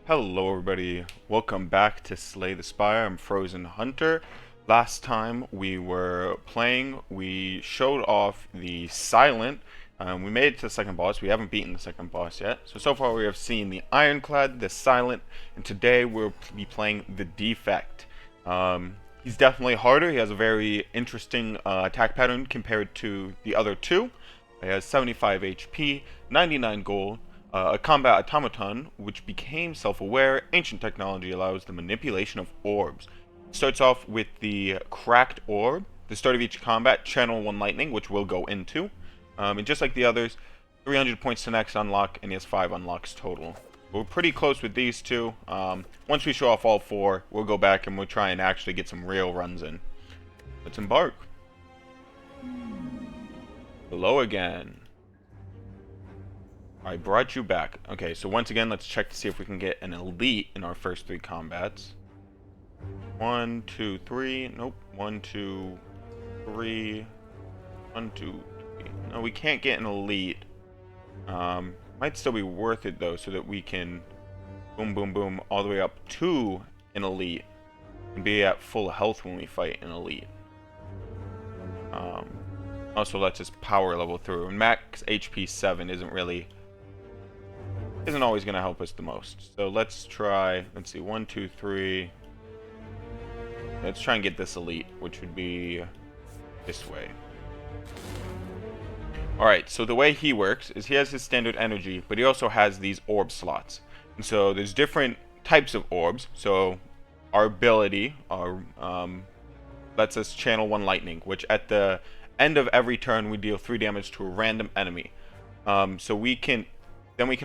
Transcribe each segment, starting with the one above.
Hello everybody, welcome back to Slay the Spire. I'm Frozen Hunter. Last time we were playing, we showed off the Silent. We made it to the second boss. We haven't beaten the second boss yet. So far we have seen the Ironclad, the Silent, and today we'll be playing the Defect. He's definitely harder. He has a very interesting attack pattern compared to the other two. He has 75 HP, 99 gold, a combat automaton, which became self-aware. Ancient technology allows the manipulation of orbs. Starts off with the cracked orb. The start of each combat, channel 1 lightning, which we'll go into. And just like the others, 300 points to next unlock, and he has 5 unlocks total. We're pretty close with these two. Once we show off all 4, we'll go back and we'll try and actually get some real runs in. Let's embark. Hello again. I brought you back. Okay, so once again, let's check to see if we can get an elite in our first 3 combats. 1, 2, 3. Nope. 1, 2, 3. 1, 2, 3. No, we can't get an elite. Might still be worth it though, so that we can boom, boom, boom all the way up to an elite and be at full health when we fight an elite. Also lets us power level through. And max HP 7 isn't always going to help us the most. So let's try, let's see, 1, 2, 3. Let's try and get this elite, which would be this way. Alright, so the way he works is he has his standard energy, but he also has these orb slots. And so there's different types of orbs. So our ability lets us channel 1 lightning, which at the end of every turn we deal 3 damage to a random enemy. So we can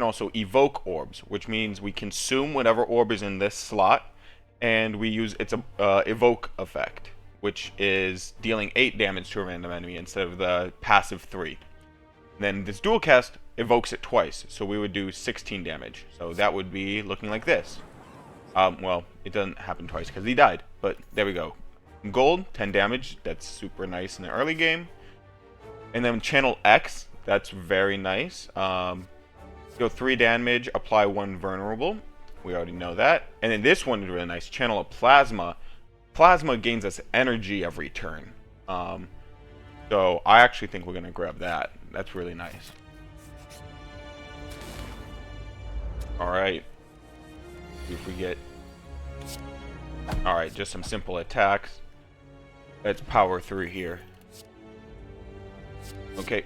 also evoke orbs, which means we consume whatever orb is in this slot, and we use its evoke effect, which is dealing 8 damage to a random enemy instead of the passive 3. Then this dual cast evokes it twice, so we would do 16 damage. So that would be looking like this. Well, it doesn't happen twice because he died, but there we go. Gold, 10 damage, that's super nice in the early game. And then channel X, that's very nice. Go 3 damage, apply 1 vulnerable. We already know that. And then this one is really nice. Channel a plasma. Plasma gains us energy every turn. So I actually think we're going to grab that. That's really nice. Alright. See if we get... Alright, just some simple attacks. Let's power through here. Okay,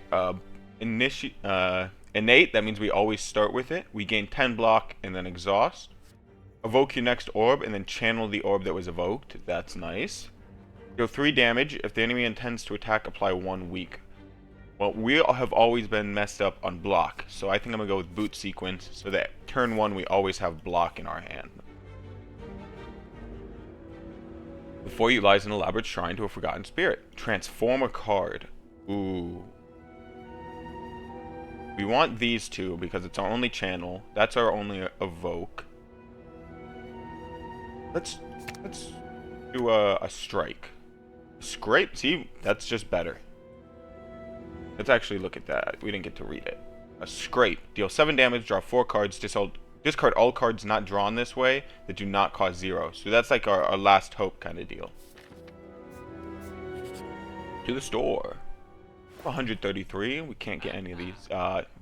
innate, that means we always start with it. We gain 10 block and then exhaust. Evoke your next orb and then channel the orb that was evoked. That's nice. Deal 3 damage. If the enemy intends to attack, apply 1 weak. Well, we have always been messed up on block, so I think I'm going to go with boot sequence so that turn 1 we always have block in our hand. Before you lies an elaborate shrine to a forgotten spirit. Transform a card. Ooh. We want these two because it's our only channel. That's our only evoke. Let's do a strike. Scrape? See, that's just better. Let's actually look at that. We didn't get to read it. A scrape. Deal 7 damage, draw 4 cards, discard all cards not drawn this way that do not cost 0. So that's like our last hope kind of deal. To the store. 133. We can't get any of these.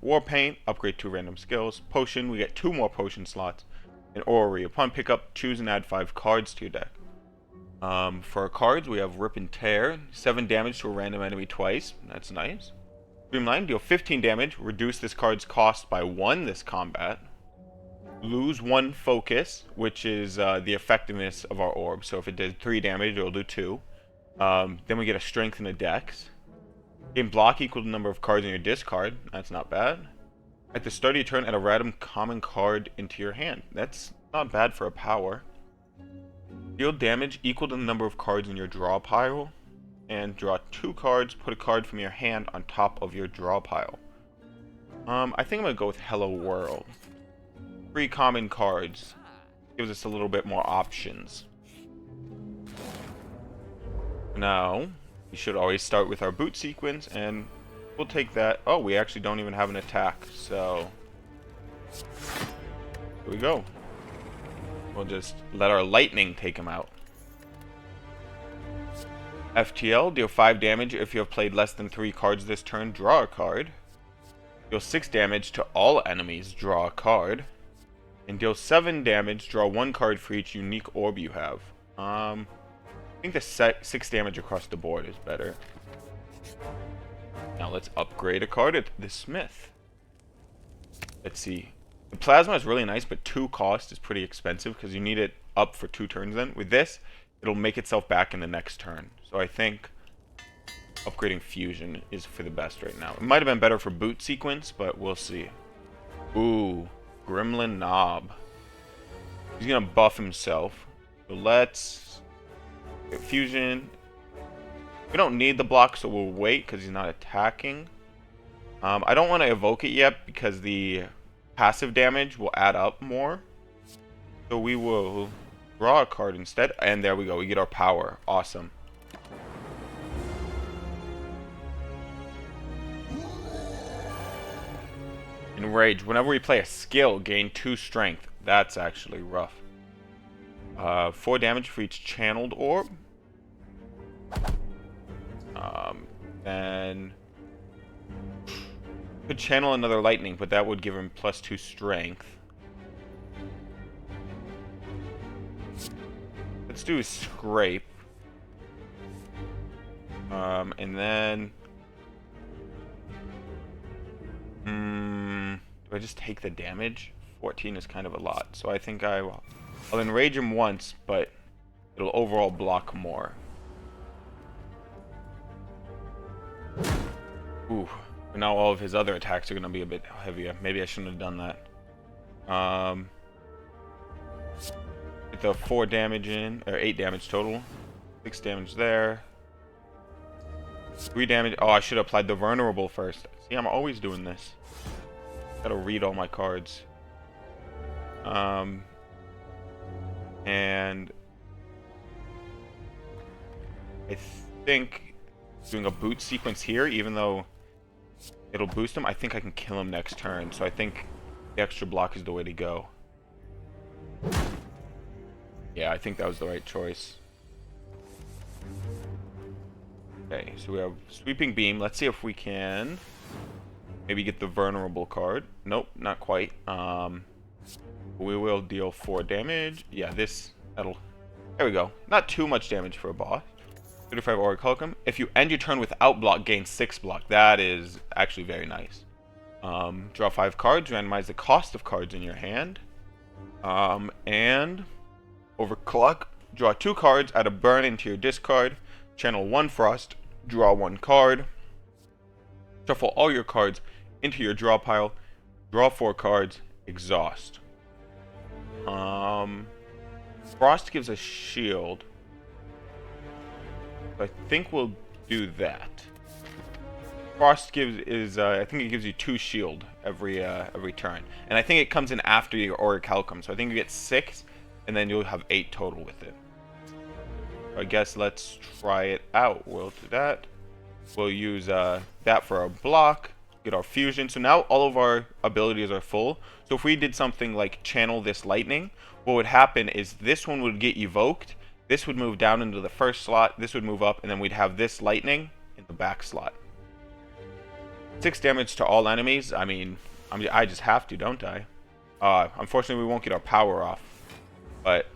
War Paint. Upgrade 2 random skills. Potion. We get 2 more potion slots. And Orrery. Upon pickup, choose and add 5 cards to your deck. For our cards, we have Rip and Tear. 7 damage to a random enemy twice. That's nice. Streamline. Deal 15 damage. Reduce this card's cost by 1 this combat. Lose 1 focus, which is the effectiveness of our orb. So if it did 3 damage, it'll do 2. Then we get a strength and a dex. Gain block equal to the number of cards in your discard. That's not bad. At the start of your turn, add a random common card into your hand. That's not bad for a power. Deal damage equal to the number of cards in your draw pile. And draw 2 cards. Put a card from your hand on top of your draw pile. I think I'm going to go with Hello World. 3 common cards. Gives us a little bit more options. Now, we should always start with our boot sequence, and we'll take that. Oh, we actually don't even have an attack, so here we go. We'll just let our lightning take him out. FTL, deal 5 damage if you have played less than 3 cards this turn, draw a card. Deal 6 damage to all enemies, draw a card. And deal 7 damage, draw 1 card for each unique orb you have. I think the 6 damage across the board is better. Now let's upgrade a card at the Smith. Let's see. The Plasma is really nice, but 2 cost is pretty expensive because you need it up for 2 turns then. With this, it'll make itself back in the next turn. So I think upgrading Fusion is for the best right now. It might have been better for Boot Sequence, but we'll see. Ooh, Gremlin Knob. He's going to buff himself. So let's get Fusion. We don't need the block, so we'll wait because he's not attacking. I don't want to evoke it yet because the passive damage will add up more. So we will draw a card instead. And there we go. We get our power. Awesome. Enrage. Whenever we play a skill, gain 2 strength. That's actually rough. 4 damage for each channeled orb. Then could channel another lightning, but that would give him +2 strength. Let's do a scrape. And then do I just take the damage? 14 is kind of a lot, so I think I'll enrage him once, but it'll overall block more. Ooh, but now all of his other attacks are going to be a bit heavier. Maybe I shouldn't have done that. Get the 4 damage in, or 8 damage total. 6 damage there. 3 damage. Oh, I should have applied the vulnerable first. See, I'm always doing this. Gotta read all my cards. And I think doing a boot sequence here, even though it'll boost him, I think I can kill him next turn. So I think the extra block is the way to go. Yeah, I think that was the right choice. Okay, so we have Sweeping Beam. Let's see if we can maybe get the vulnerable card. Nope, not quite. We will deal 4 damage. Yeah, that'll... There we go. Not too much damage for a boss. 35 Orichalcum. If you end your turn without block, gain 6 block. That is actually very nice. Draw 5 cards. Randomize the cost of cards in your hand. And overclock. Draw 2 cards. Add a burn into your discard. Channel 1 Frost. Draw 1 card. Shuffle all your cards into your draw pile. Draw 4 cards. Exhaust. Frost gives a shield. I think we'll do that. Frost I think it gives you 2 shield every turn, and I think it comes in after your Orichalcum. So I think you get 6, and then you'll have 8 total with it. So I guess let's try it out. We'll do that. We'll use that for our block. Get our fusion. So now all of our abilities are full. So if we did something like channel this lightning, what would happen is this one would get evoked. This would move down into the first slot. This would move up, and then we'd have this lightning in the back slot. 6 damage to all enemies. I mean, I just have to, don't I? Unfortunately, we won't get our power off, but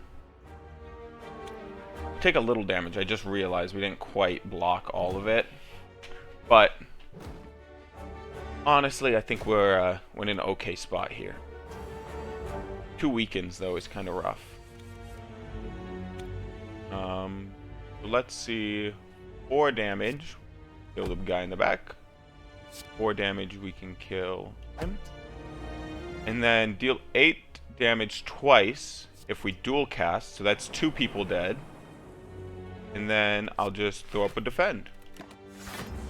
take a little damage. I just realized we didn't quite block all of it, but honestly, I think we're in an okay spot here. 2 weakens though is kind of rough. Let's see. 4 damage. Kill the guy in the back. 4 damage, we can kill him. And then deal 8 damage twice if we dual cast. So that's 2 people dead. And then I'll just throw up a defend.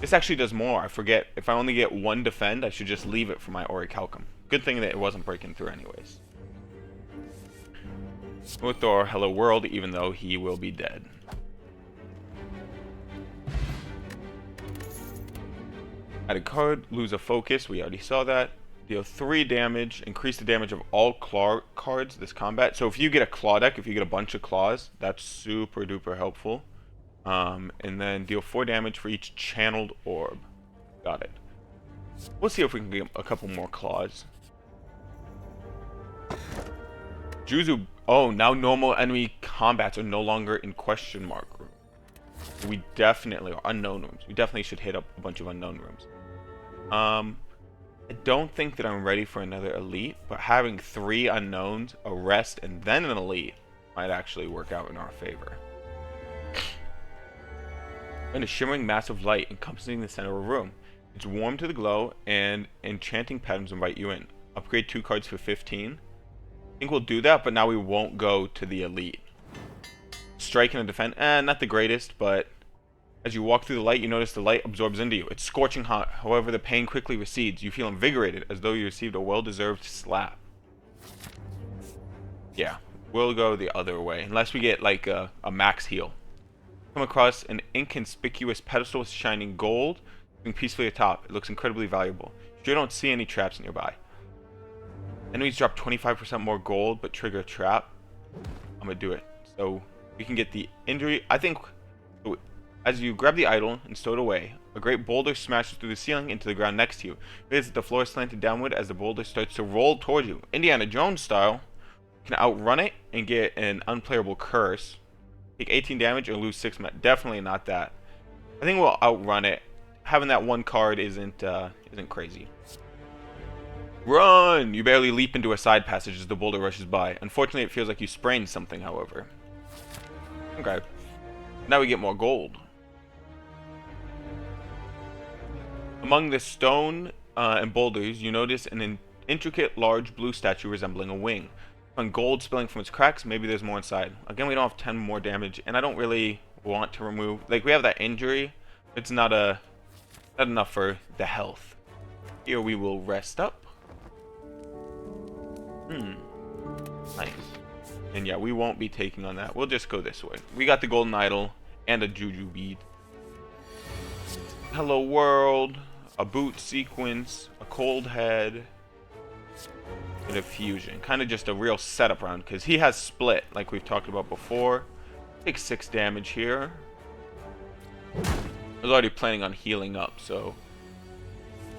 This actually does more. I forget. If I only get 1 defend, I should just leave it for my Orichalcum. Good thing that it wasn't breaking through anyways. We'll throw our Hello World, even though he will be dead. Add a card, lose a focus. We already saw that. Deal 3 damage. Increase the damage of all cards this combat. So if you get a claw deck, if you get a bunch of claws, that's super duper helpful. And then deal 4 damage for each channeled orb. Got it. We'll see if we can get a couple more claws. Juzu. Oh, now normal enemy combats are no longer in question mark room. We definitely are unknown rooms. We definitely should hit up a bunch of unknown rooms. I don't think that I'm ready for another elite, but having 3 unknowns, a rest, and then an elite might actually work out in our favor. And a shimmering mass of light encompassing the center of a room. It's warm to the glow, and enchanting patterns invite you in. Upgrade 2 cards for 15. I think we'll do that, but now we won't go to the elite. Strike and a defend, not the greatest, but as you walk through the light, you notice the light absorbs into you. It's scorching hot, however the pain quickly recedes. You feel invigorated, as though you received a well-deserved slap. Yeah, we'll go the other way, unless we get like a max heal. Come across an inconspicuous pedestal with shining gold, sitting peacefully atop. It looks incredibly valuable. You don't see any traps nearby. Enemies drop 25% more gold, but trigger a trap. I'm gonna do it. So we can get the injury. I think as you grab the idol and stow it away, a great boulder smashes through the ceiling into the ground next to you. It is that the floor is slanted downward as the boulder starts to roll towards you. Indiana Jones style, you can outrun it and get an unplayable curse. Take 18 damage or lose 6 met. Definitely not that. I think we'll outrun it. Having that one card isn't crazy. Run! You barely leap into a side passage as the boulder rushes by. Unfortunately, it feels like you sprained something, however. Okay. Now we get more gold. Among the stone and boulders, you notice an intricate, large blue statue resembling a wing. On gold spilling from its cracks, maybe there's more inside. Again, we don't have 10 more damage, and I don't really want to remove... Like, we have that injury. It's not enough for the health. Here we will rest up. Nice. And yeah, we won't be taking on that. We'll just go this way. We got the golden idol and a juju bead. Hello world. A boot sequence. A cold head. And a fusion. Kind of just a real setup round, because he has split, like we've talked about before. Take 6 damage here. I was already planning on healing up, so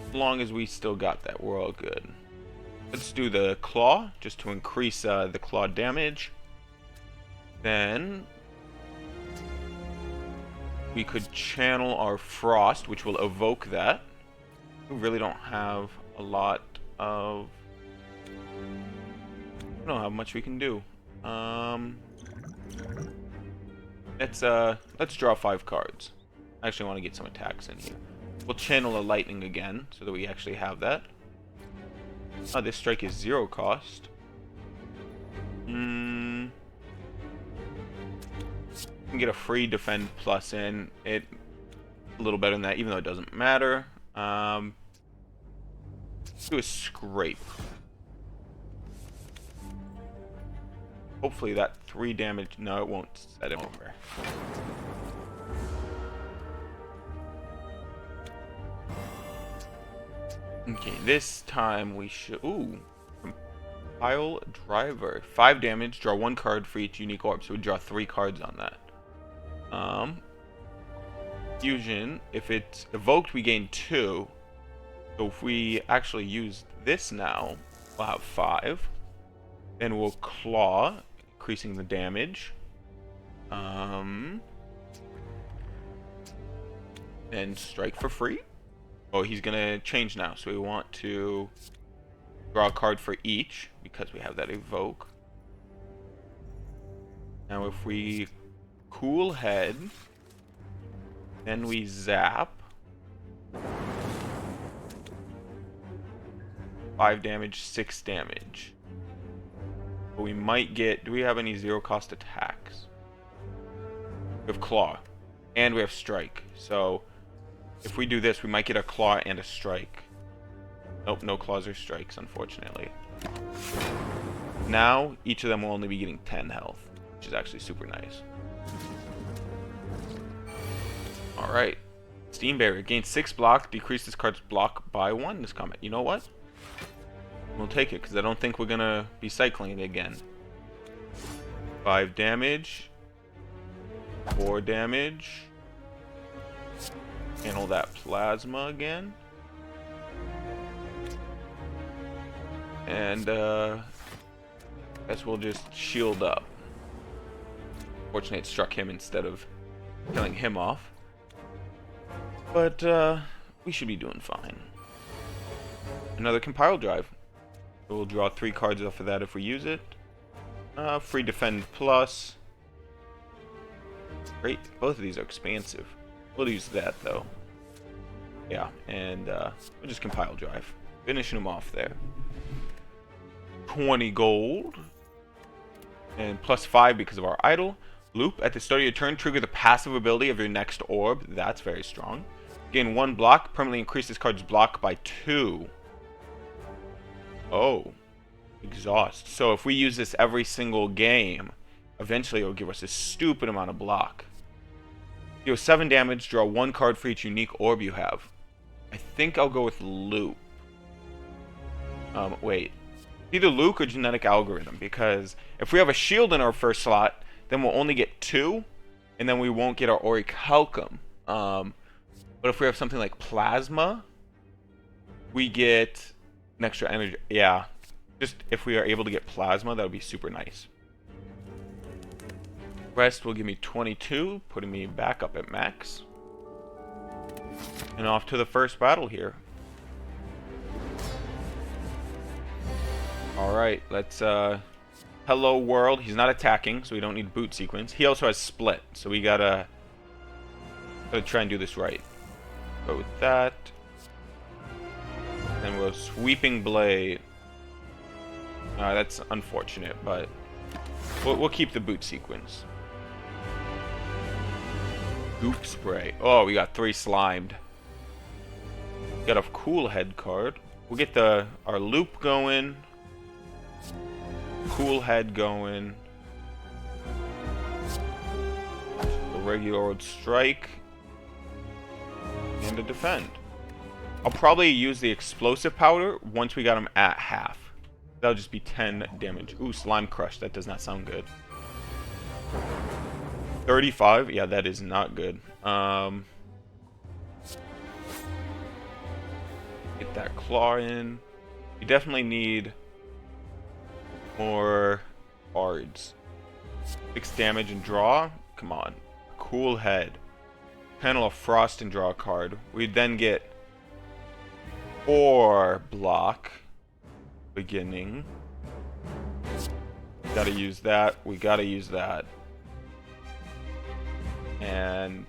as long as we still got that, we're all good. Let's do the claw, just to increase the claw damage. Then we could channel our frost, which will evoke that. We really don't have a lot of... I don't know how much we can do. Let's draw 5 cards. I actually want to get some attacks in here. We'll channel a lightning again, so that we actually have that. Oh, this strike is 0 cost. We can get a free defend plus in it. A little better than that, even though it doesn't matter. Let's do a scrape. Hopefully that 3 damage. No, it won't set him over. Okay, this time we should... Ooh. Compile driver. 5 damage, draw 1 card for each unique orb. So we draw 3 cards on that. Fusion. If it's evoked, we gain 2. So if we actually use this now, we'll have 5. Then we'll claw, increasing the damage. And strike for free. Oh, he's gonna change now, so we want to draw a card for each because we have that evoke. Now if we cool head, then we zap. 5 damage, 6 damage. But we might get... Do we have any 0 cost attacks? We have claw. And we have strike. So if we do this, we might get a claw and a strike. Nope, no claws or strikes, unfortunately. Now, each of them will only be getting 10 health, which is actually super nice. Alright. Steam Barrier. Gain 6 block, decrease this card's block by 1 this combat. You know what? We'll take it, because I don't think we're going to be cycling it again. 5 damage. 4 damage. Handle that plasma again. And, guess we'll just shield up. Fortunately, it struck him instead of killing him off. But, we should be doing fine. Another compile drive. So we'll draw 3 cards off of that if we use it. Free defend plus. Great. Both of these are expansive. We'll use that though. Yeah, and we'll just compile drive. Finishing them off there. 20 gold. And plus 5 because of our idol. Loop. At the start of your turn, trigger the passive ability of your next orb. That's very strong. Gain 1 block. Permanently increase this card's block by 2. Oh. Exhaust. So if we use this every single game, eventually it'll give us a stupid amount of block. Deal 7 damage, draw 1 card for each unique orb you have. I think I'll go with Loop. Wait. Either Luke or Genetic Algorithm, because if we have a shield in our first slot, then we'll only get 2, and then we won't get our Orichalcum. But if we have something like Plasma, we get an extra energy. Yeah. Just if we are able to get Plasma, that would be super nice. Rest will give me 22, putting me back up at max. And off to the first battle here. Alright, let's, hello world. He's not attacking, so we don't need boot sequence. He also has split, so we gotta try and do this right. Go with that. And we'll sweeping blade. That's unfortunate, but we'll keep the boot sequence. Goop spray. Oh, we got 3 slimed. Got a cool head card. We'll get our loop going. Cool head going. The regular old strike. And a defend. I'll probably use the explosive powder once we got him at half. That'll just be 10 damage. Ooh, slime crush. That does not sound good. 35? Yeah, that is not good. Get that claw in. You definitely need more cards. 6 damage and draw? Come on. Cool head. Panel of Frost and draw a card. We then get 4 block. Beginning. Gotta use that. We gotta use that. And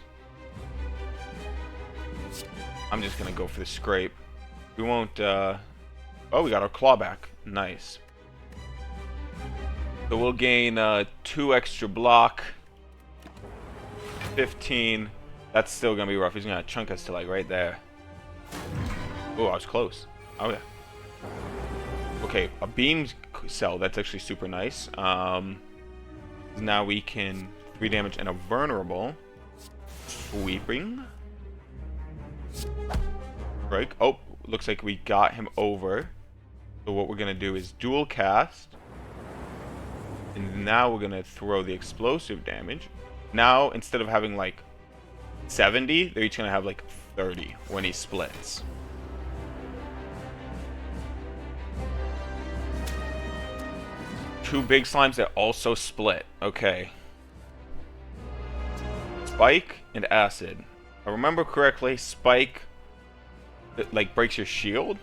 I'm just gonna go for the scrape. We won't, oh, we got our claw back. Nice. So we'll gain 2 extra block. 15. That's still gonna be rough. He's gonna chunk us to like right there. Oh, I was close. Oh yeah. Okay, a beam cell. That's actually super nice. Now we can 3 damage and a vulnerable. Sweeping. Break. Oh, looks like we got him over. So what we're gonna do is dual cast. And now we're gonna throw the explosive damage. Now, instead of having like 70, they're each gonna have like 30 when he splits. Two big slimes that also split. Okay. Spike and acid. If I remember correctly, spike like breaks your shield.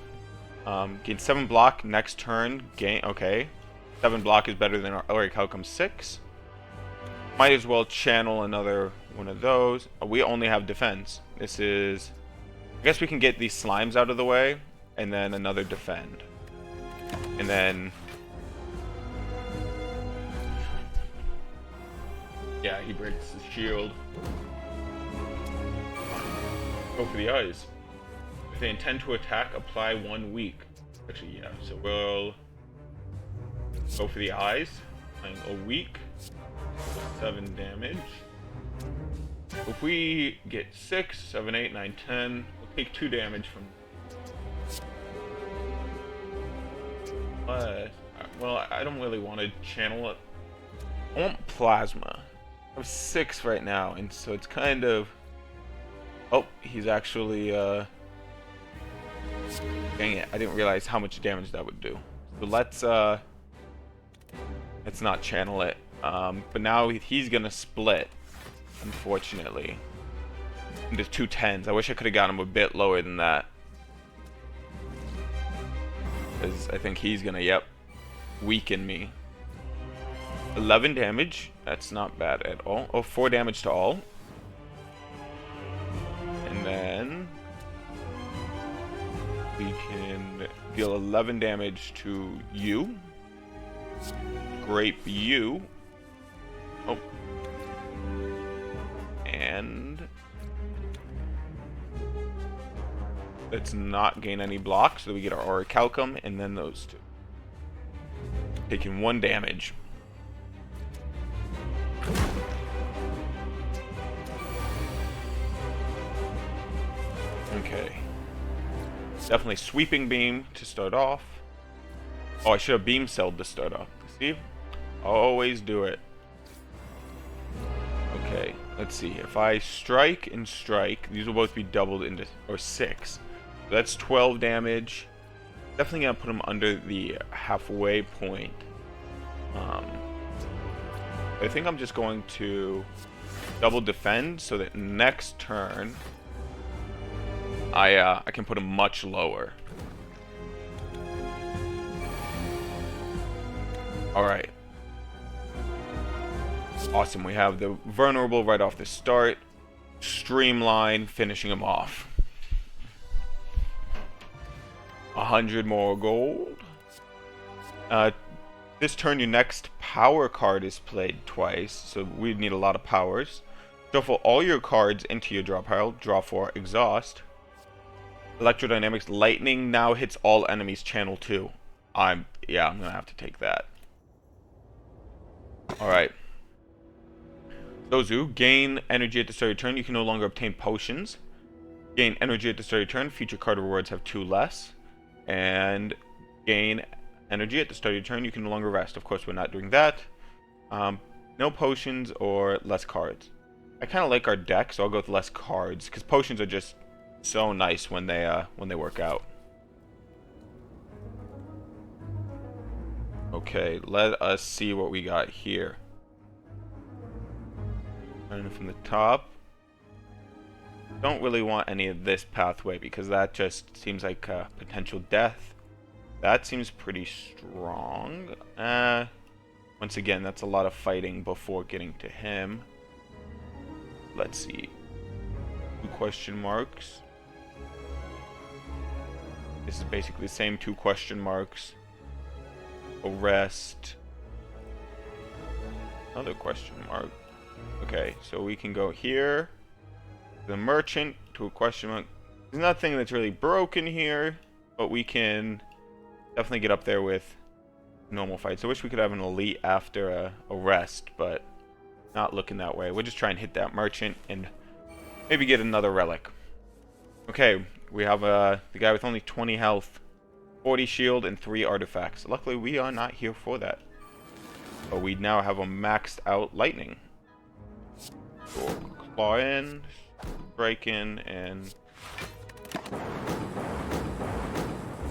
Gain 7 block next turn. Gain. Okay. 7 block is better than our Orichalcum 6. Might as well channel another one of those. We only have defense. This is. I guess we can get these slimes out of the way, and then another defend, and then. Yeah, he breaks his shield. Go for the eyes. If they intend to attack, apply 1 weak. Actually, yeah. So we'll go for the eyes. Applying a weak. 7 damage. If we get 6, 7, 8, 9, 10, we'll take 2 damage from. But, well, I don't really want to channel it. I want plasma. I have 6 right now, and so it's kind of... Oh, he's actually, dang it, I didn't realize how much damage that would do. So let's not channel it. But now he's gonna split, unfortunately, into 2 10s. I wish I could have gotten him a bit lower than that. Because I think he's gonna, yep, weaken me. 11 damage. That's not bad at all. Oh, 4 damage to all. And then we can deal 11 damage to you. Grape you. Oh. And let's not gain any blocks, so we get our orichalcum, and then those 2. Taking 1 damage. Okay. Definitely sweeping beam to start off. Oh, I should have beam celled to start off. See? Always do it. Okay, let's see. If I strike and strike, these will both be doubled into, or 6. So that's 12 damage. Definitely gonna put him under the halfway point. I think I'm just going to double defend so that next turn I can put him much lower. Alright. Awesome, we have the vulnerable right off the start. Streamline, finishing him off. 100 more gold. This turn your next power card is played twice, so we need a lot of powers. Shuffle all your cards into your draw pile. Draw 4, exhaust. Electrodynamics, lightning now hits all enemies channel 2. I'm gonna have to take that. Alright. Zozu, gain energy at the start of your turn. You can no longer obtain potions. Gain energy at the start of your turn. Future card rewards have 2 less. And gain energy at the start of your turn. You can no longer rest. Of course, we're not doing that. No potions or less cards. I kind of like our deck, so I'll go with less cards, because potions are just so nice when they work out. Okay, let us see what we got here. Starting from the top. Don't really want any of this pathway because that just seems like potential death. That seems pretty strong. Once again, that's a lot of fighting before getting to him. Let's see. 2 question marks. This is basically the same 2 question marks. Arrest. Another question mark. Okay, so we can go here. The merchant to a question mark. There's nothing that's really broken here, but we can definitely get up there with normal fights. I wish we could have an elite after a rest, but not looking that way. We'll just try and hit that merchant and maybe get another relic. Okay, we have the guy with only 20 health, 40 shield, and 3 artifacts. Luckily, we are not here for that. But we now have a maxed out lightning. So we'll claw in, strike in, and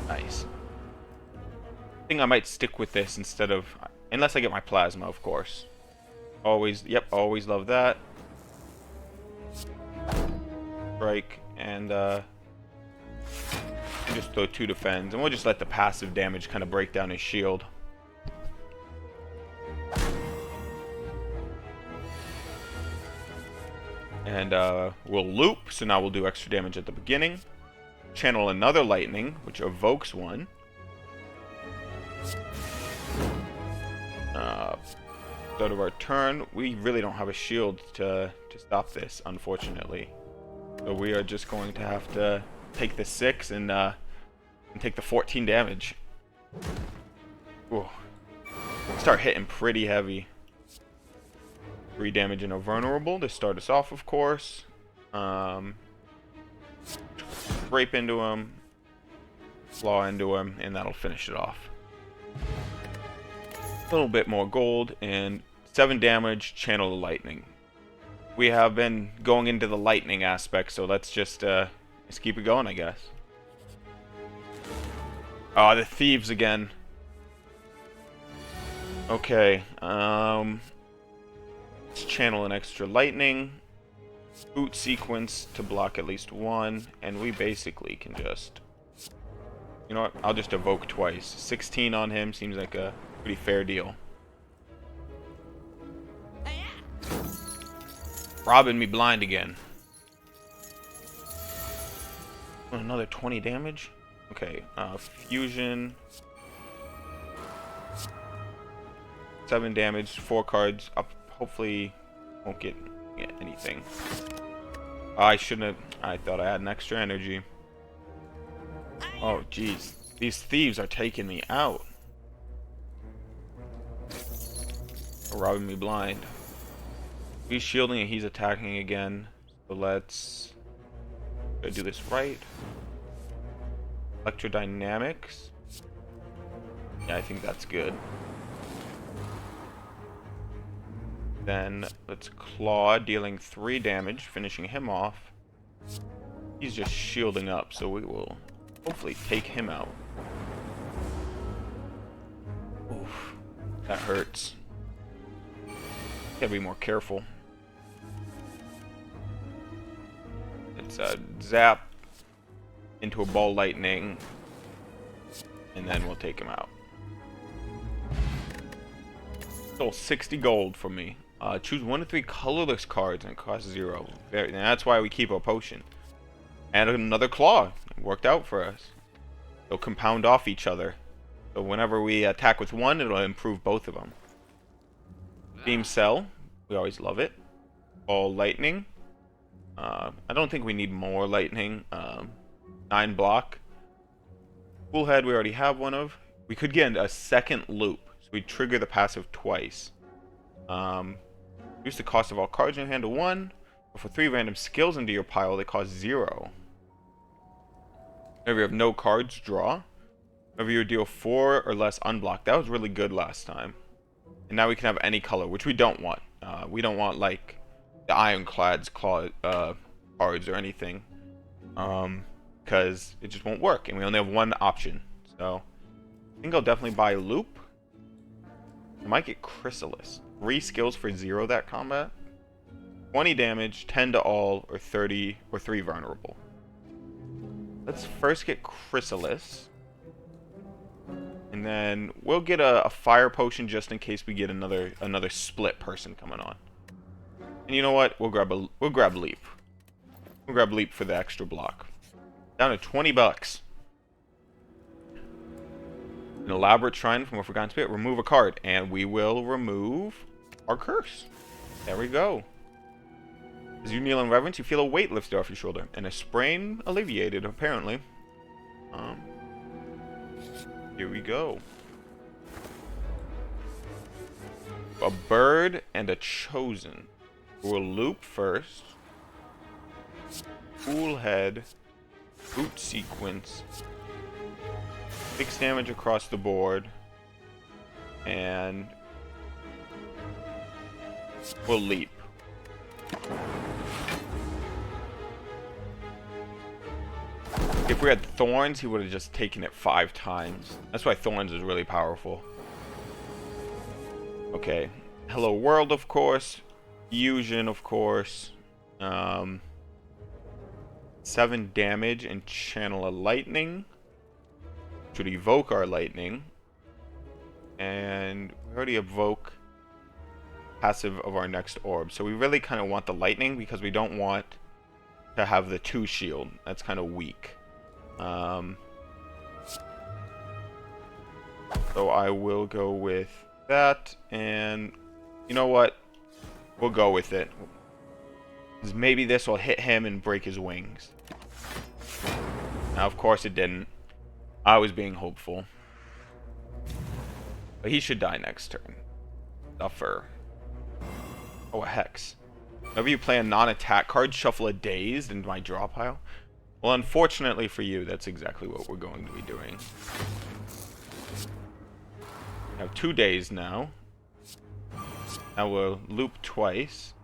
nice. I think I might stick with this instead of, unless I get my plasma, of course. Always, yep, always love that. Strike, and just throw 2 defends, and we'll just let the passive damage kind of break down his shield. And we'll loop, so now we'll do extra damage at the beginning. Channel another lightning, which evokes one. Start of our turn. We really don't have a shield to stop this, unfortunately. So we are just going to have to take the 6 and take the 14 damage. Ooh. Start hitting pretty heavy. 3 damage and a vulnerable to start us off, of course. Scrape into him, claw into him, and that'll finish it off. A little bit more gold, and 7 damage, channel the lightning. We have been going into the lightning aspect, so let's just keep it going, I guess. Oh, the thieves again. Okay, let's channel an extra lightning. Boot sequence to block at least one, and we basically can just... You know what? I'll just evoke twice. 16 on him seems like a pretty fair deal. Robbing me blind again. Oh, another 20 damage? Okay, fusion. 7 damage, 4 cards. Hopefully won't get anything. I shouldn't have... I thought I had an extra energy. Oh, jeez. These thieves are taking me out. They're robbing me blind. He's shielding and he's attacking again. So let's... do this right. Electrodynamics. Yeah, I think that's good. Then let's claw, dealing 3 damage, finishing him off. He's just shielding up, so we will hopefully take him out. Oof, that hurts. Gotta be more careful. Let's zap into a ball lightning, and then we'll take him out. Still 60 gold for me. Choose 1 to 3 colorless cards and it costs 0. And that's why we keep our potion. And another claw. It worked out for us. They'll compound off each other. So whenever we attack with one, it'll improve both of them. Beam Cell. We always love it. All lightning. I don't think we need more lightning. 9 block. Full head we already have one of. We could get a second loop. So we trigger the passive twice. Reduce the cost of all cards in your hand to 1. But for 3 random skills into your pile, they cost 0. Whenever you have no cards, draw. Whenever you deal 4 or less unblocked. That was really good last time. And now we can have any color, which we don't want. We don't want, like, the Ironclad's cards or anything. Because it just won't work. And we only have one option. So, I think I'll definitely buy Loop. I might get Chrysalis. 3 skills for 0 that combat. 20 damage, 10 to all, or 30 or 3 vulnerable. Let's first get Chrysalis. And then we'll get a fire potion just in case we get another split person coming on. And you know what? We'll grab Leap. We'll grab Leap for the extra block. Down to 20 bucks. An elaborate shrine from a forgotten spirit. Remove a card, and we will remove our curse. There we go. As you kneel in reverence, you feel a weight lifted off your shoulder, and a sprain alleviated. Apparently. Here we go. A bird and a chosen. We'll loop first. Cool head. Boot sequence. 6 damage across the board. And we'll leap. If we had Thorns, he would have just taken it 5 times. That's why Thorns is really powerful. Okay. Hello World, of course. Fusion, of course. 7 damage and channel a lightning. Which would evoke our lightning. And we already evoke passive of our next orb. So we really kind of want the lightning because we don't want to have the 2 shield. That's kind of weak. So I will go with that, and you know what? We'll go with it. 'Cause maybe this will hit him and break his wings. Now, of course it didn't. I was being hopeful. But he should die next turn. Suffer. Oh, a Hex. Whenever you play a non-attack card, shuffle a Dazed into my draw pile. Well, unfortunately for you, that's exactly what we're going to be doing. We have 2 days now. Now we'll loop twice.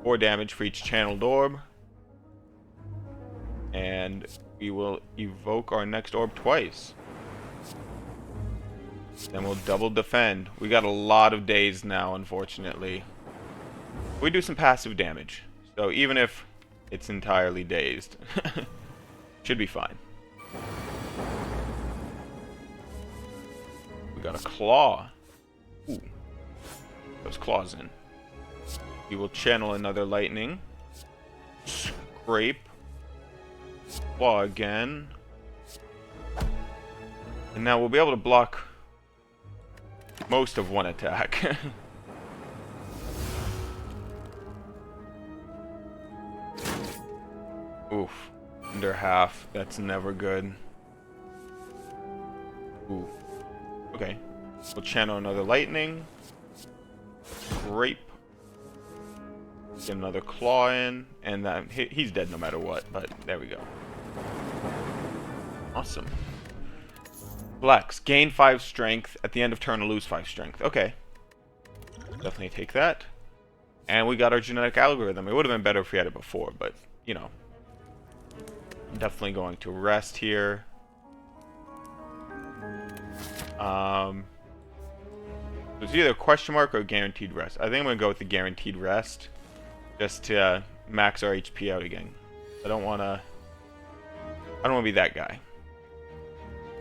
4 damage for each channeled orb. And we will evoke our next orb twice. Then we'll double defend. We got a lot of days now, unfortunately. We do some passive damage. So even if it's entirely dazed, should be fine. We got a claw. Ooh. Those claws in. We will channel another lightning. Scrape. Claw again. And now we'll be able to block most of one attack. Oof. Under half. That's never good. Ooh. Okay. We'll channel another lightning. Scrape. Get another claw in. And that, he's dead no matter what. But there we go. Awesome. Flex. Gain 5 strength. At the end of turn, lose 5 strength. Okay. Definitely take that. And we got our genetic algorithm. It would have been better if we had it before, but, you know. I'm definitely going to rest here. It's either question mark or guaranteed rest. I think I'm going to go with the guaranteed rest. Just to max our HP out again. I don't want to be that guy.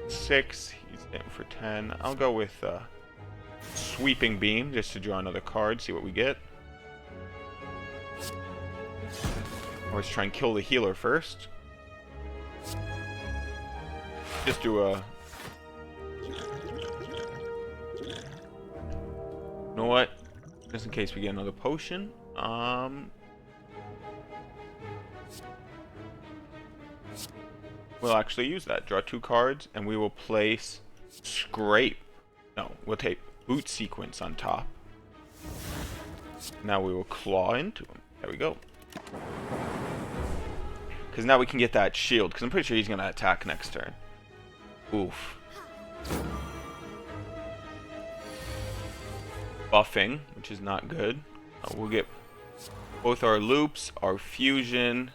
6. He's in for 10. I'll go with Sweeping Beam just to draw another card, see what we get. Let's try and kill the healer first. Just do a... You know what? Just in case we get another potion. We'll actually use that. Draw 2 cards, and we will place Scrape. No, we'll take Boot Sequence on top. Now we will claw into him. There we go. Because now we can get that shield, because I'm pretty sure he's going to attack next turn. Oof. Buffing, which is not good. We'll get both our loops, our fusion,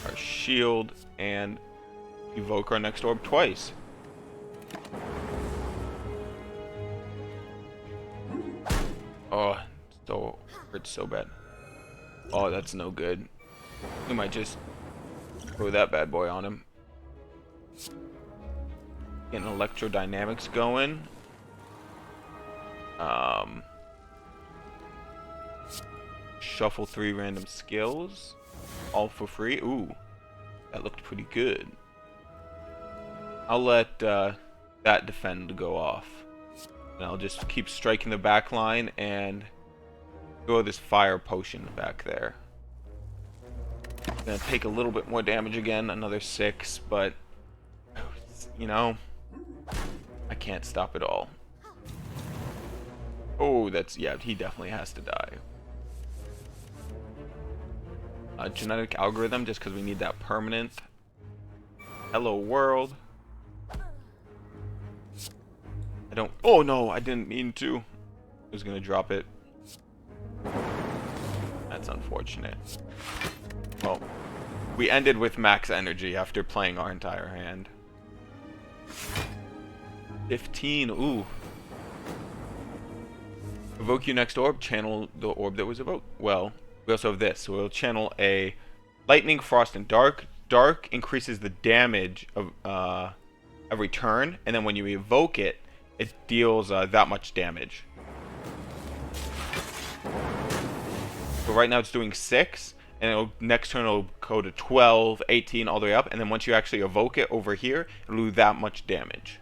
our shield, and evoke our next orb twice. Oh, so hurts so bad. Oh, that's no good. We might just throw that bad boy on him. Getting electrodynamics going. Shuffle 3 random skills. All for free. Ooh, that looked pretty good. I'll let that defend go off. And I'll just keep striking the back line and throw this fire potion back there. Gonna take a little bit more damage again, another 6, but you know, I can't stop it all. Oh, that's, yeah, he definitely has to die. Genetic algorithm, just because we need that permanent. Hello world. I don't, oh no, I didn't mean to. I was gonna drop it. That's unfortunate. Well, we ended with max energy after playing our entire hand. 15, ooh. Evoke your next orb, channel the orb that was evoked. Well, we also have this, so we'll channel a Lightning, Frost, and Dark. Dark increases the damage of every turn, and then when you evoke it, it deals that much damage. So right now it's doing 6, and next turn it'll go to 12, 18, all the way up, and then once you actually evoke it over here, it'll do that much damage.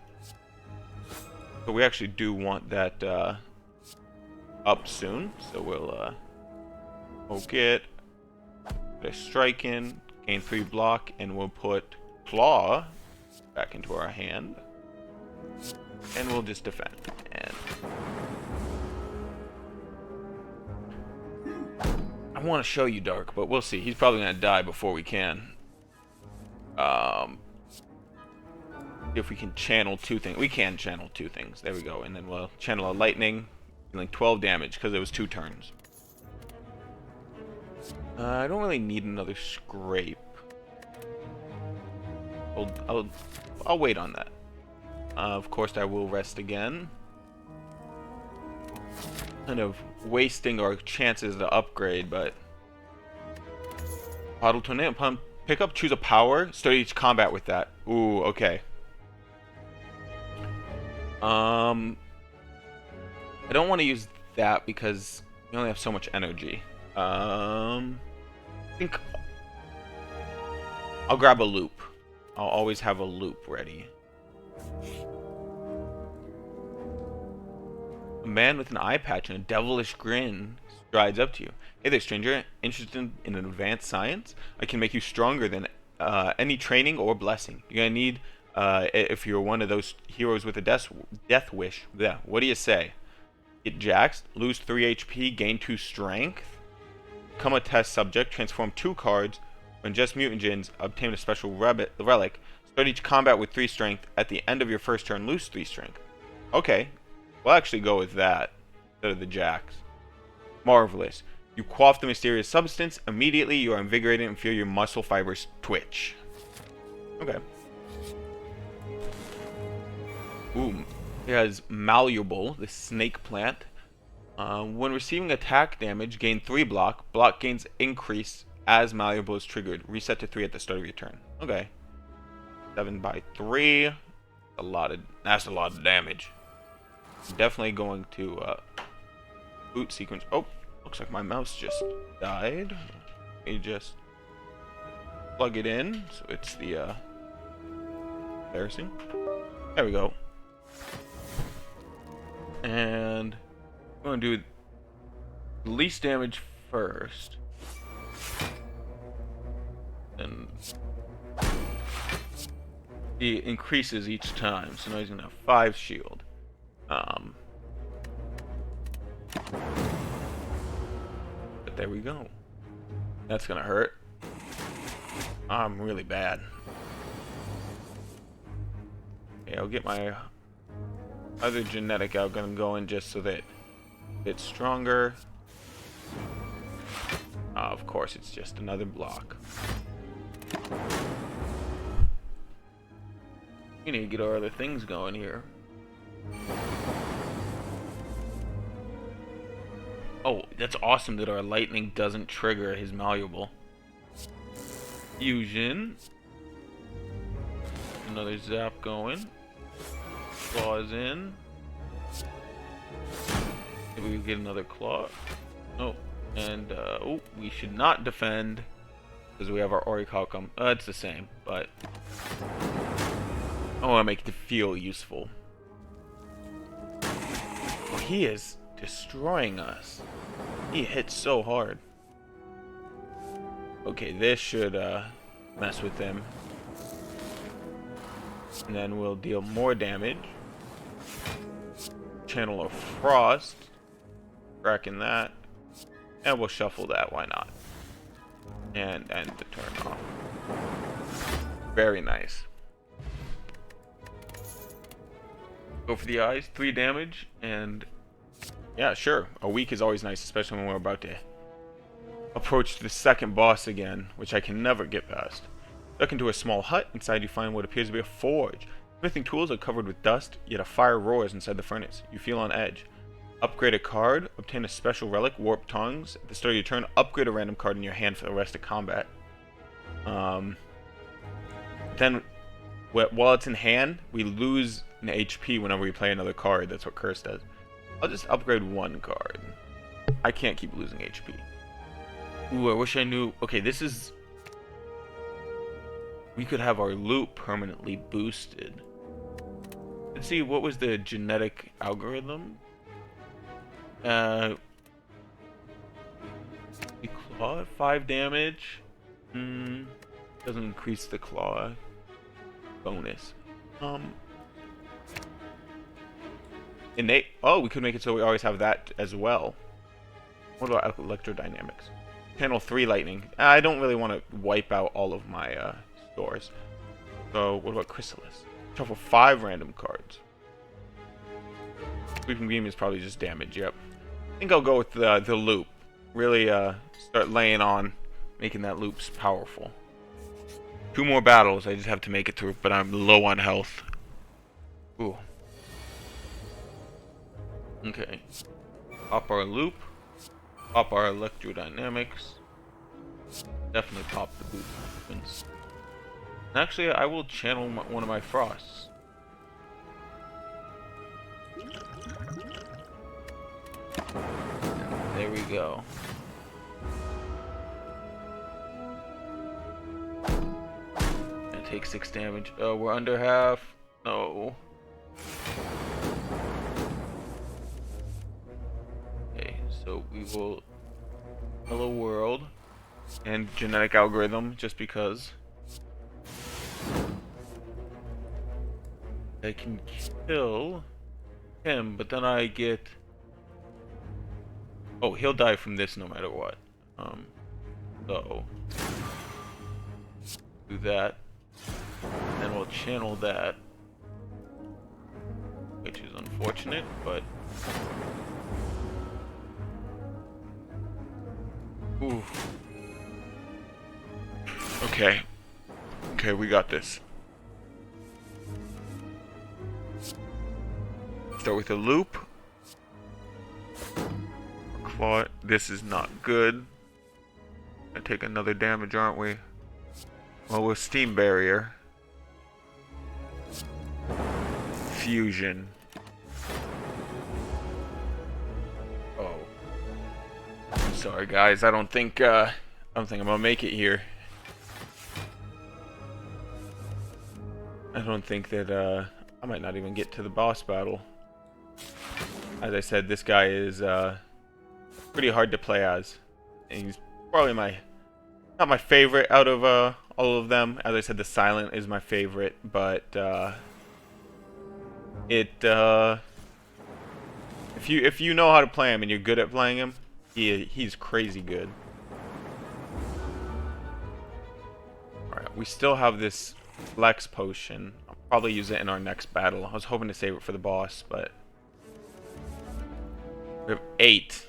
So we actually do want that up soon, so we'll evoke it, put a strike in, gain 3 block, and we'll put Claw back into our hand, and we'll just defend. And I want to show you Dark, but we'll see. He's probably gonna die before we can. if we can channel two things. We can channel two things. There we go. And then we'll channel a lightning, dealing 12 damage because it was 2 turns. I don't really need another scrape. I'll wait on that. Of course, I will rest again. Kind of wasting our chances to upgrade, but Bottle Tornado Pump. Pick up, choose a power, start each combat with that. Ooh, okay. I don't want to use that because we only have so much energy. I think I'll grab a loop. I'll always have a loop ready. A man with an eye patch and a devilish grin strides up to you. Hey there, stranger. Interested in advanced science? I can make you stronger than any training or blessing. You're gonna need, if you're one of those heroes with a death wish. Yeah, what do you say? Get jaxed, lose 3 HP, gain 2 strength. Become a test subject, transform 2 cards. When just mutagens, obtain a special relic. Start each combat with 3 strength. At the end of your first turn, lose 3 strength. Okay, we'll actually go with that instead of the jax. Marvelous. You quaff the mysterious substance. Immediately, you are invigorated and feel your muscle fibers twitch. Okay. Ooh. It has Malleable, the snake plant. When receiving attack damage, gain 3 block. Block gains increase as Malleable is triggered. Reset to 3 at the start of your turn. Okay. 7 by 3. That's a lot of damage. Definitely going to boot sequence. Oh, looks like my mouse just died. Let me just plug it in so it's the embarrassing. There we go. And I'm going to do least damage first. And he increases each time, so now he's gonna have 5 shield. But there we go. That's gonna hurt. I'm really bad. Okay, I'll get my other genetic out, gonna go in just so that it's stronger. Of course, it's just another block. We need to get our other things going here. Oh, that's awesome that our lightning doesn't trigger his Malleable. Fusion. Another zap going. Claws in. Maybe we get another claw. Oh, and oh, we should not defend because we have our Orichalcum. It's the same, but I want to make it feel useful. Oh, he is destroying us. He hits so hard. Okay, this should mess with him. And then we'll deal more damage. Channel of Frost. Cracking that. And we'll shuffle that, why not? And end the turn off. Very nice. Go for the eyes, 3 damage, and yeah, sure. A week is always nice, especially when we're about to approach the second boss again, which I can never get past. Duck into a small hut. Inside you find what appears to be a forge. Smithing tools are covered with dust, yet a fire roars inside the furnace. You feel on edge. Upgrade a card. Obtain a special relic, Warp Tongues. At the start of your turn, upgrade a random card in your hand for the rest of combat. Then, while it's in hand, we lose an HP whenever we play another card. That's what Curse does. I'll just upgrade 1 card. I can't keep losing HP. Ooh, I wish I knew. Okay, this is... We could have our loop permanently boosted. Let's see, what was the genetic algorithm? The claw, 5 damage. Doesn't increase the claw bonus. Innate. Oh, we could make it so we always have that as well. What about electrodynamics? Channel 3 lightning. I don't really want to wipe out all of my stores. So what about chrysalis? off of 5 random cards. Sweeping Beam is probably just damage, yep. I think I'll go with the loop. Really start laying on, making that loops powerful. 2 more battles, I just have to make it through, but I'm low on health. Ooh. Okay. Pop our loop. Pop our electrodynamics. Definitely pop the boot weapons. Actually, I will channel one of my frosts. And there we go. And take 6 damage. Oh, we're under half. No. Okay, so we will Hello World and Genetic Algorithm just because I can kill him, but then I get... Oh, he'll die from this no matter what. So do that. Then we'll channel that. Which is unfortunate, but... Ooh. Okay. Okay, we got this. Start with a loop. Claw. This is not good. Gonna take another damage, aren't we? Well, with Steam Barrier. Fusion. Oh. Sorry guys, I don't think I'm gonna make it here. I don't think that I might not even get to the boss battle. As I said, this guy is pretty hard to play as. And he's probably not my favorite out of all of them. As I said, the Silent is my favorite, but if you know how to play him and you're good at playing him, he's crazy good. Alright, we still have this Flex Potion. I'll probably use it in our next battle. I was hoping to save it for the boss, but we have 8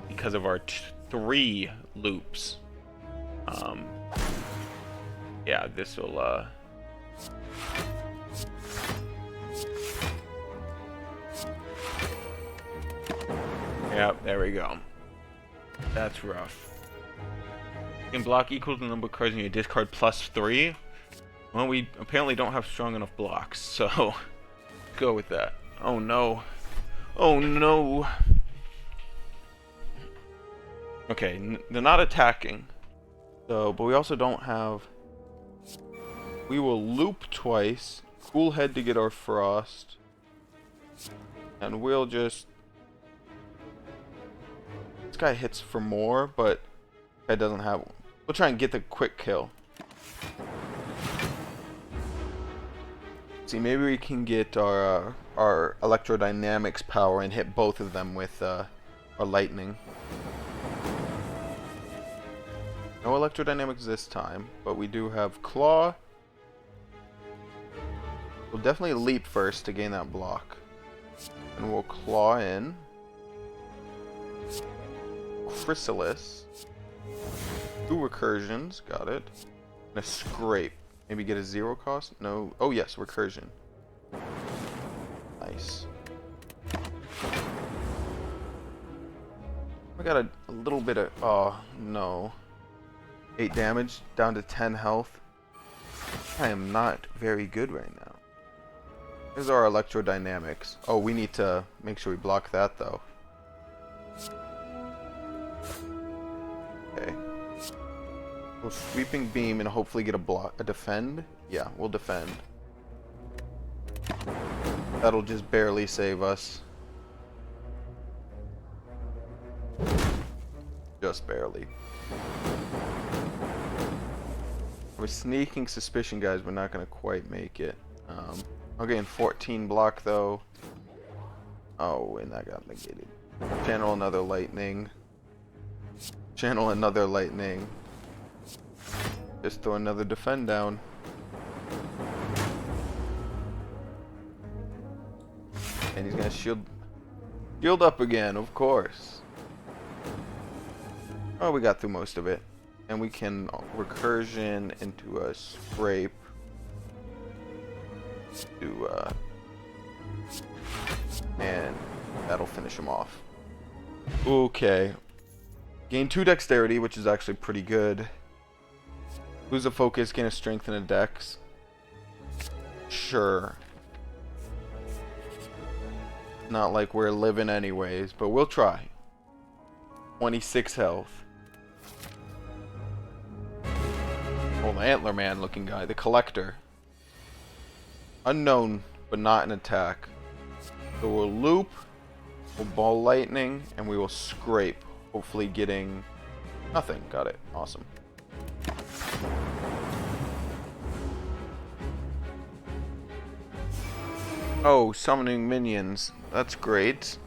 because of our 3 loops. Yeah, this will Yep, there we go. That's rough. In block equal to the number of cards in your discard plus 3. Well, we apparently don't have strong enough blocks, so go with that. Oh no. Oh no. Okay, they're not attacking. So, but we also don't have... We will loop twice. Cool Head to get our frost. And we'll just... This guy hits for more, but guy doesn't have one. We'll try and get the quick kill. See, maybe we can get our electrodynamics power and hit both of them with our lightning. No electrodynamics this time, but we do have claw. We'll definitely leap first to gain that block. And we'll claw in. Chrysalis. 2 recursions, got it. And a scrape. Maybe get a 0 cost? No. Oh yes, recursion. Nice. I got a little bit of... Oh, no. 8 damage, down to 10 health. I am not very good right now. Here's our electrodynamics. Oh, we need to make sure we block that though. Okay. We'll sweeping beam and hopefully get a defend. Yeah, we'll defend. That'll just barely save us. Just barely. We're sneaking suspicion, guys. We're not gonna quite make it. I'll gain 14 block though. Oh, and that got negated. Channel another lightning. Channel another lightning. Just throw another defend down. shield up again, of course. Oh, we got through most of it. And we can recursion into a scrape to and that'll finish him off. Okay. Gain 2 dexterity, which is actually pretty good. Lose a focus, gain a strength and a dex. Sure. Not like we're living anyways, but we'll try. 26 health. Oh, the Antler Man looking guy, the Collector. Unknown, but not an attack. So we'll loop, we'll ball lightning, and we will scrape. Hopefully getting nothing. Got it. Awesome. Oh, summoning minions. That's great.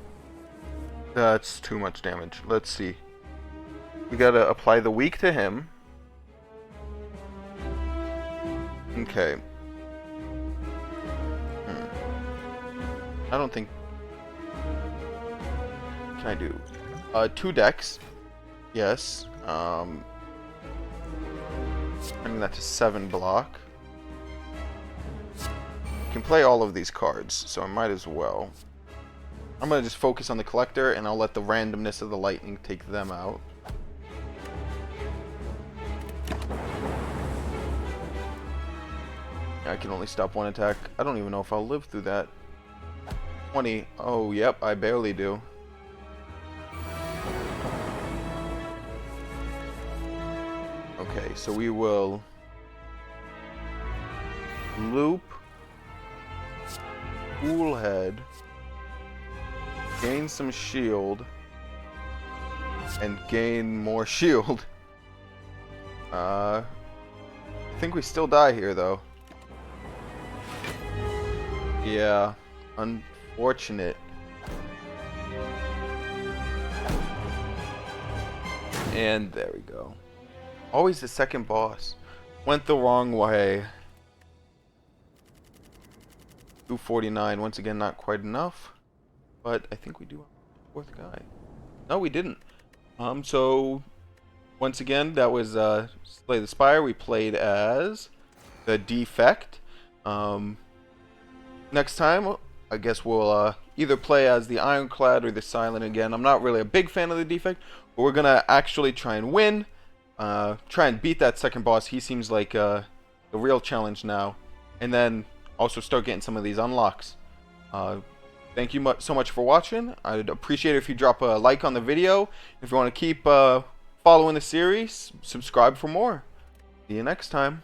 That's too much damage. Let's see. We gotta apply the weak to him. Okay. I don't think... Can I do? 2 decks. Yes. Turning that to 7 block. I can play all of these cards, so I might as well. I'm going to just focus on the Collector, and I'll let the randomness of the lightning take them out. I can only stop 1 attack. I don't even know if I'll live through that. 20. Oh, yep, I barely do. Okay, so we will loop, Cool Head, gain some shield, and gain more shield. I think we still die here, though. Yeah, unfortunate. And there we go. Always the second boss. Went the wrong way. 249. Once again, not quite enough. But I think we do have a 4th guy. No, we didn't. So once again, that was Slay the Spire. We played as the Defect. Next time, I guess we'll either play as the Ironclad or the Silent again. I'm not really a big fan of the Defect, but we're gonna actually try and win. Try and beat that second boss. He seems like the real challenge now. And then also start getting some of these unlocks. Thank you so much for watching. I'd appreciate it if you drop a like on the video. If you want to keep following the series, subscribe for more. See you next time.